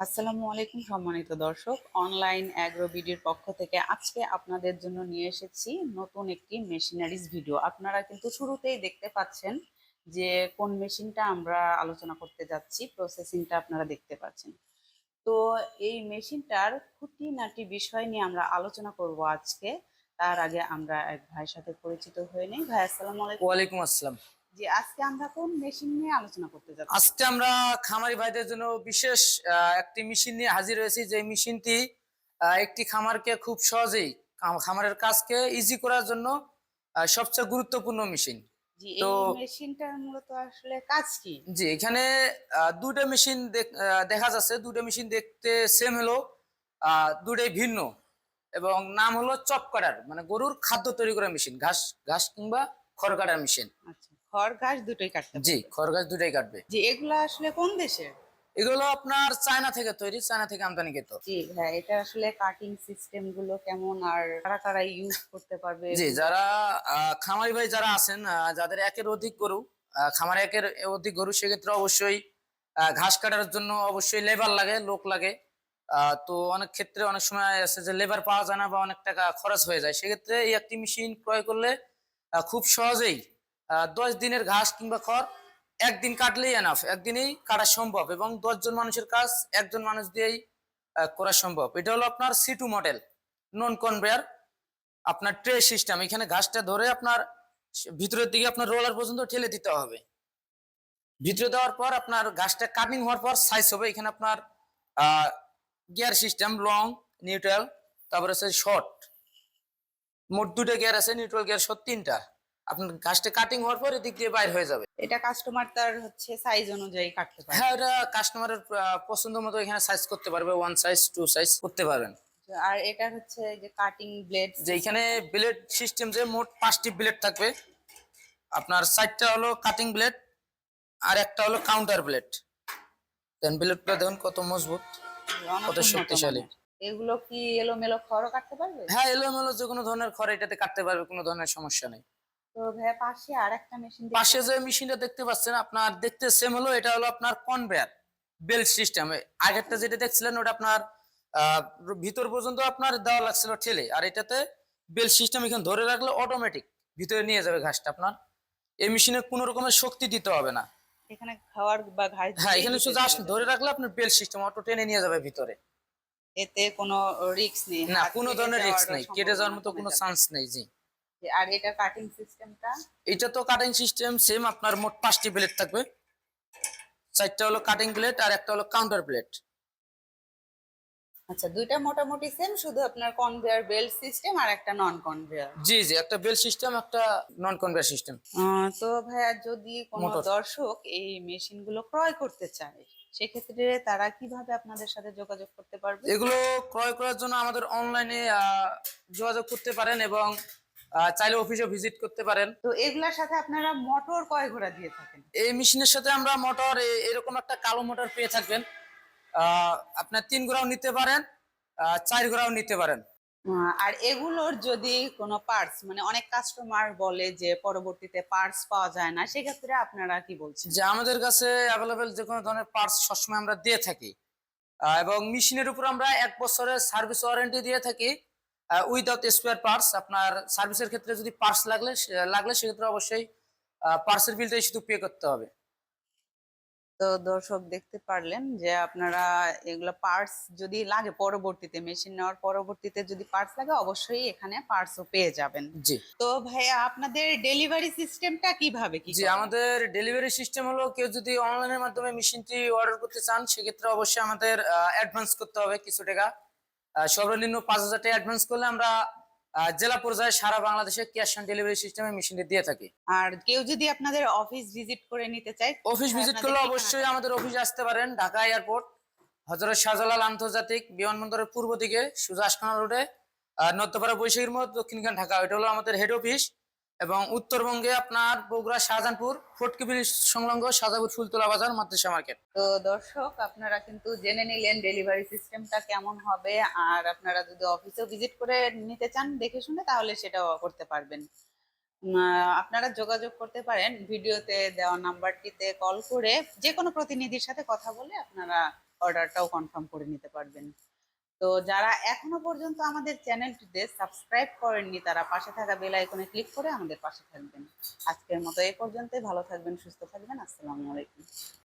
আসসালামু আলাইকুম সম্মানিত দর্শক, অনলাইন অ্যাগ্রো বিডির পক্ষ থেকে আজকে আপনাদের জন্য নিয়ে এসেছি নতুন একটি মেশিনারিজ ভিডিও। আপনারা কিন্তু শুরুতেই দেখতে পাচ্ছেন যে কোন মেশিনটা আমরা আলোচনা করতে যাচ্ছি, প্রসেসিংটা আপনারা দেখতে পাচ্ছেন। তো এই মেশিনটার খুঁটিনাটি বিষয় নিয়ে আমরা আলোচনা করব আজকে। তার আগে আমরা এক ভাইয়ের সাথে পরিচিত হয়ে নেই। ভাই, আসসালামু আলাইকুম। ওয়ালাইকুম আসসালাম। জি, আজকে আমরা কোন মেশিন নিয়ে আলোচনা করতে যাচ্ছি? আজকে আমরা খামারি ভাইদের জন্য বিশেষ একটি মেশিন নিয়ে হাজির হয়েছি, যে মেশিনটি একটি খামারকে খুব সহজেই খামারের কাজকে ইজি করার জন্য সবচেয়ে গুরুত্বপূর্ণ মেশিন। জি, তো এই মেশিনটার মূলত আসলে কাজ কি? জি, এখানে দুটো মেশিন দেখা যাচ্ছে। দুটো মেশিন দেখতে সেম হলো, দুটোই ভিন্ন, এবং নাম হলো চপ কাটার, মানে গরুর খাদ্য তৈরি করার মেশিন, ঘাস ঘাস কিংবা খড় কাটার মেশিন। আচ্ছা, খড় ঘাস দুটোই কাটতে জি, পারবে। খড় ঘাস দুটাই কাটবে। জি, এগুলা আসলে কোন দেশের? এগুলো আপনার চায়না থেকে তৈরি, চায়না থেকে আমদানিকৃত। জি হ্যাঁ, এটা আসলে কাটিং সিস্টেম গুলো কেমন, আর কারা কারা ইউজ করতে পারবে জি, এগুলো? যারা খামারি ভাই যারা আছেন, যাদের একের অধিক গরু, খামারে একের অধিক গরু, সেক্ষেত্রে অবশ্যই ঘাস কাটার জন্য অবশ্যই লেবার লাগে, লোক লাগে। তো অনেক ক্ষেত্রে অনেক সময় আছে যে লেবার পাওয়া যায় না বা অনেক টাকা খরচ হয়ে যায়, সেক্ষেত্রে এই একটি মেশিন ক্রয় করলে খুব সহজেই 10 দিনের ঘাস কিংবা খড় একদিন কাটলেই এনাফ, একদিনেই কাটা সম্ভব, এবং 10 জন মানুষের কাজ একজন মানুষ দিয়েই করা সম্ভব। এটা হলো আপনার C2 মডেল, নন কনভেয়ার, আপনার ট্রে সিস্টেম। এখানে ঘাসটা ধরে আপনার ভিতরের দিকে আপনার রোলার পর্যন্ত ঠেলে দিতে হবে। ভিতরে দেওয়ার পর আপনার ঘাসটা কাটিং হওয়ার পর সাইজ হবে। এখানে আপনার গিয়ার সিস্টেম, লং, নিউট্রাল, তারপরে হচ্ছে শর্ট, মোট দুটো গিয়ার আছে, নিউট্রাল গিয়ার শর্ট তিনটা। আপনার ঘাসটা কাটিং হওয়ার পর এদিক দিয়ে বাইর হয়ে যাবে। এটা কাস্টমার তার হচ্ছে সাইজ অনুযায়ী কাটতে হ্যাঁ, পারবে। এটা কাস্টমারের পছন্দ মতো এখানে সাইজ করতে পারবে, ওয়ান সাইজ, টু সাইজ করতে পারবেন। আর এটা হচ্ছে যে কাটিং ব্লেড যে এখানে সিস্টেম। ব্লেড সিস্টেম, যে মোট 5টি ব্লেড থাকবে। আপনার 4টা হলো কাটিং ব্লেড, আর একটা হলো কাউন্টার ব্লেড। দেন ব্লেডটা দেখুন কত মজবুত, অনেক কত উন্নত শক্তিশালী। মানের। এগুলো কি এলোমেলো খড়ও কাটতে পারবে? হ্যাঁ, এলোমেলো যে কোনো ধরনের খড় এটাতে কাটতে পারবে, কোনো ধরনের সমস্যা নেই। তো ভাইয়া, পাশে আর একটা মেশিন দেখতে পাশে যে পাচ্ছি। মেশিনটা দেখতে পাচ্ছেন আপনার, দেখতে সেম হলো, এটা হলো আপনার কনভেয়ার বেল্ট সিস্টেম। আগেরটা যেটা দেখছিলেন ওটা আপনার আহ ভিতর পর্যন্ত আপনার দেওয়া লাগছিল ঠেলে, আর এটাতে বেল্ট সিস্টেম, এখানে ধরে রাখলে অটোমেটিক ভিতরে নিয়ে যাবে ঘাসটা আপনার। এই মেশিনে কোনো রকমের শক্তি দিতে হবে না। এখানে খাওয়ার বা ঘাস হ্যাঁ, দিলেই এখানে শুধু ভিতরে জাস্ট চলে ধরে যাবে। রাখলে আপনার বেল্ট সিস্টেম অটো টেনে নিয়ে যাবে ভিতরে। এতে কোনো রিস্ক নেই, না, হাত কোনো কেটে ধরনের রিস্ক যাওয়ারও নেই, কেটে যাওয়ার সম্ভাবনা মতো কমে কোনো যাবে। চান্স নেই। জি, আর এটা কাটিং সিস্টেমটা? এটা তো কাটিং সিস্টেম সেম, আপনার মোট 5টি ব্লেড থাকবে। 4টা হলো কাটিং ব্লেড আর একটা হলো কাউন্টার ব্লেড। আচ্ছা, দুইটা মোটামুটি সেম, শুধু আপনার কনভেয়ার বেল্ট সিস্টেম আর একটা নন কনভেয়ার। জি জি, একটা বেল্ট সিস্টেম, একটা নন কনভেয়ার সিস্টেম। তো ভাইয়া, যদি কোনো মোটর, দর্শক এই মেশিনগুলো ক্রয় করতে চায়, সেক্ষেত্রে তারা কিভাবে আপনাদের সাথে যোগাযোগ করতে পারবে? এগুলো ক্রয় করার জন্য আমাদের অনলাইনে যোগাযোগ করতে পারেন, এবং চাইলে অফিসে ভিজিট করতে পারেন। তো এগুলার সাথে আপনারা মোটর কয় ঘোড়া দিয়ে থাকেন? এই মেশিনের সাথে আমরা মোটর, এরকম একটা কালো মোটর পেয়ে থাকবেন। আপনার 3 ঘোড়াও নিতে পারেন, 4 ঘোড়াও নিতে পারেন। আর এগুলোর যদি কোনো পার্টস, মানে অনেক কাস্টমার বলে যে পরবর্তীতে পার্টস পাওয়া যায় না, সেক্ষেত্রে আপনারা কি বলছেন? যে আমাদের কাছে অ্যাভেলেবেল যে কোনো ধরনের পার্টস সবসময় আমরা দিয়ে থাকি, এবং মেশিনের উপর আমরা 1 বছরের সার্ভিস ওয়ারেন্টি দিয়ে থাকি, উইদাউট স্পেয়ার পার্টস। আপনার সার্ভিসের ক্ষেত্রে যদি পার্টস লাগলে সেক্ষেত্রে অবশ্যই পার্টসের বিলটাই শুধু পে করতে হবে। তো দর্শক, দেখতে পারলেন যে আপনারা এগুলো পার্টস যদি লাগে, পরবর্তীতে মেশিন নেওয়ার পরবর্তীতে যদি পার্টস লাগে, অবশ্যই এখানে পার্টসও পেয়ে যাবেন। জি তো ভাইয়া, আপনাদের ডেলিভারি সিস্টেমটা কিভাবে কি জি, করেন? আমাদের ডেলিভারি সিস্টেম হলো, কেউ যদি অনলাইনের মাধ্যমে মেশিনটি অর্ডার করতে চান, সেক্ষেত্রে অবশ্যই আমাদের অ্যাডভান্স করতে হবে কিছু টাকা। সর্বনিম্ন 5,000 টাকা অ্যাডভান্স করলে আমরা জেলা পর্যায়ে সারা বাংলাদেশে ক্যাশ অন ডেলিভারি সিস্টেমে মেশিনটি দিয়ে থাকি। আর কেউ যদি আপনাদের অফিস ভিজিট করে নিতে চায়, অফিস কোথায় ভিজিট আপনাদের করলে ঠিকানাটা? অবশ্যই আমাদের অফিসে আসতে পারেন। ঢাকা এয়ারপোর্ট, হযরত শাহজালাল আন্তর্জাতিক বিমানবন্দরের পূর্ব দিকে সোজা আশকানা রোডে, নর্থপাড়া বৈশাখীর মোড়, দক্ষিণখান ঢাকা। এটা হলো আমাদের হেড অফিস। এবং উত্তরবঙ্গে আপনার বগুড়া শাহজাহানপুর, ফটকি ব্রিজ সংলগ্ন শাহজাহানপুর ফুলতলা বাজার, মাদ্রাসা মার্কেট। তো দর্শক, আপনারা কিন্তু জেনে নিলেন ডেলিভারি সিস্টেমটা কেমন হবে। আর আপনারা যদি অফিসেও ভিজিট করে নিতে চান দেখে শুনে, তাহলে সেটাও করতে পারবেন। আপনারা যোগাযোগ করতে পারেন ভিডিওতে দেওয়া নাম্বারটিতে কল করে, যে কোনো প্রতিনিধির সাথে কথা বলে আপনারা অর্ডারটাও কনফার্ম করে নিতে পারবেন। তো যারা এখনো পর্যন্ত আমাদের চ্যানেলটিতে সাবস্ক্রাইব করেননি তারা পাশে থাকা বেল আইকনে ক্লিক করে আমাদের পাশে থাকবেন। আজকের মতো এই পর্যন্তই। ভালো থাকবেন, সুস্থ থাকবেন। আসসালামু আলাইকুম।